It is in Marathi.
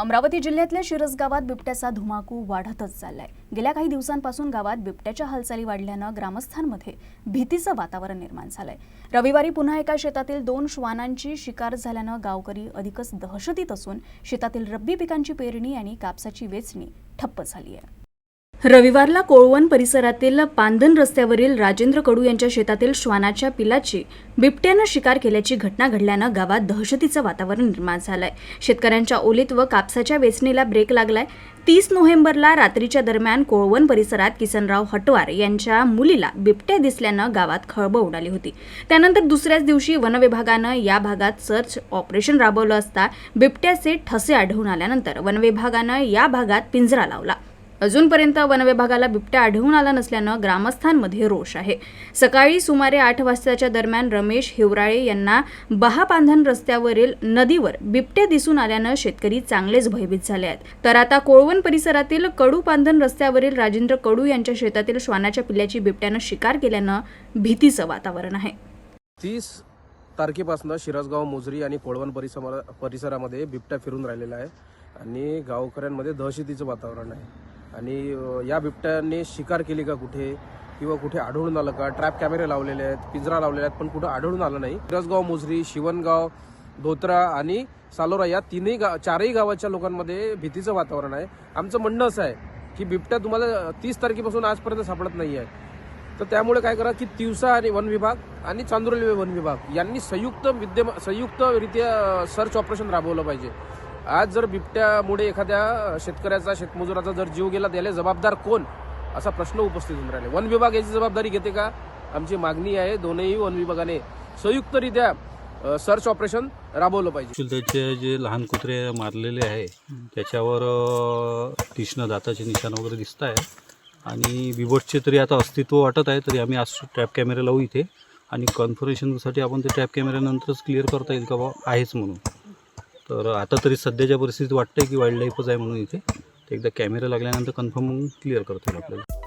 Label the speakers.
Speaker 1: अमरावती जिल्ह्यातल्या शिरस गावात बिबट्याचा धुमाकूळ वाढतच चाललाय। गेल्या काही दिवसांपासून गावात बिबट्याच्या हालचाली वाढल्यानं ग्रामस्थांमध्ये भीतीचं वातावरण निर्माण झालंय। रविवारी पुन्हा एका शेतातील 2 श्वानांची शिकार झाल्यानं गावकरी अधिकच दहशतीत असून शेतातील रब्बी पिकांची पेरणी आणि कापसाची वेचणी ठप्प झाली आहे। रविवारला कोळवण परिसरातील पांधन रस्त्यावरील राजेंद्र कडू यांच्या शेतातील श्वानाच्या पिलाची बिबट्यानं शिकार केल्याची घटना घडल्यानं गावात दहशतीचं वातावरण निर्माण झालंय। शेतकऱ्यांच्या ओलीत व कापसाच्या वेचणीला ब्रेक लागलाय। 30 नोव्हेंबरला रात्रीच्या दरम्यान कोळवण परिसरात किसनराव हटवार यांच्या मुलीला बिबट्या दिसल्यानं गावात खळबळ उडाली होती। त्यानंतर दुसऱ्याच दिवशी वनविभागानं या भागात सर्च ऑपरेशन राबवलं असता बिबट्याचे ठसे आढळून आल्यानंतर वनविभागानं या भागात पिंजरा लावला। अजूनपर्यंत वनविभागाला बिबट्या आढळून आला नसल्यानं ग्रामस्थांमध्ये रोष आहे। सकाळी सुमारे 8 वाजताच्या दरम्यान रमेश हिवराळे यांना बहापांधन रस्त्यावरील नदीवर बिबट्या दिसून आल्यानं शेतकरी चांगलेच भयभीत झाले आहेत। तर आता कोळवण परिसरातील कडूपांधन रस्त्यावरील राजेंद्र कडू यांच्या शेतातील श्वानाच्या पिल्ल्याची बिबट्यानं शिकार केल्यानं भीतीचं वातावरण आहे।
Speaker 2: 30 तारखेपासून शिरसगाव मोजरी आणि कोळवण परिसरामध्ये बिबट्या फिरून राहिलेला आहे आणि गावकऱ्यांमध्ये दहशतीचं वातावरण आहे। आणि या बिबट्याने शिकार केली का कुठे किंवा कुठे आढळून आलं का? ट्रॅप कॅमेरे लावलेले आहेत, पिंजरा लावलेले आहेत, पण कुठे आढळून आलं नाही। शिरसगाव मोजरी, शिवणगाव, धोत्रा आणि सालोरा या चारही गावाच्या लोकांमध्ये भीतीचं वातावरण आहे। आमचं म्हणणं असं आहे की बिबट्या तुम्हाला 30 तारखेपासून आजपर्यंत सापडत नाही आहे, तर त्यामुळे काय करा की तिवसा आणि वन विभाग आणि चांदुरली वन विभाग यांनी संयुक्तरित्या सर्च ऑपरेशन राबवलं पाहिजे। आज जर बिबट्यामुळे एखाद्या शेतकऱ्याचा, शेतमजुराचा जर जीव गेला, त्याला जबाबदार कोण असा प्रश्न उपस्थित होऊन राहिले। वन विभाग याची जबाबदारी घेते का? आमची मागणी आहे दोन्ही वन विभागाने संयुक्तरित्या सर्च ऑपरेशन राबवलं पाहिजे।
Speaker 3: त्याचे जे लहान कुत्रे मारलेले आहे त्याच्यावर तीक्ष्ण दाताचे निशाण वगैरे दिसत आहे आणि बिबटचे तरी आता अस्तित्व वाटत आहे। तरी आम्ही आज ट्रॅप कॅमेरे लावू इथे आणि कन्फर्मेशनसाठी आपण ते ट्रॅप कॅमेऱ्यानंतरच क्लिअर करता येईल का बा आहेच म्हणून। तर आता तरी सध्याच्या परिस्थितीत वाटतंय की वाईल्ड लाईफच आहे म्हणून इथे एकदा कॅमेरा लागल्यानंतर कन्फर्म क्लिअर करता येईल आपल्याला।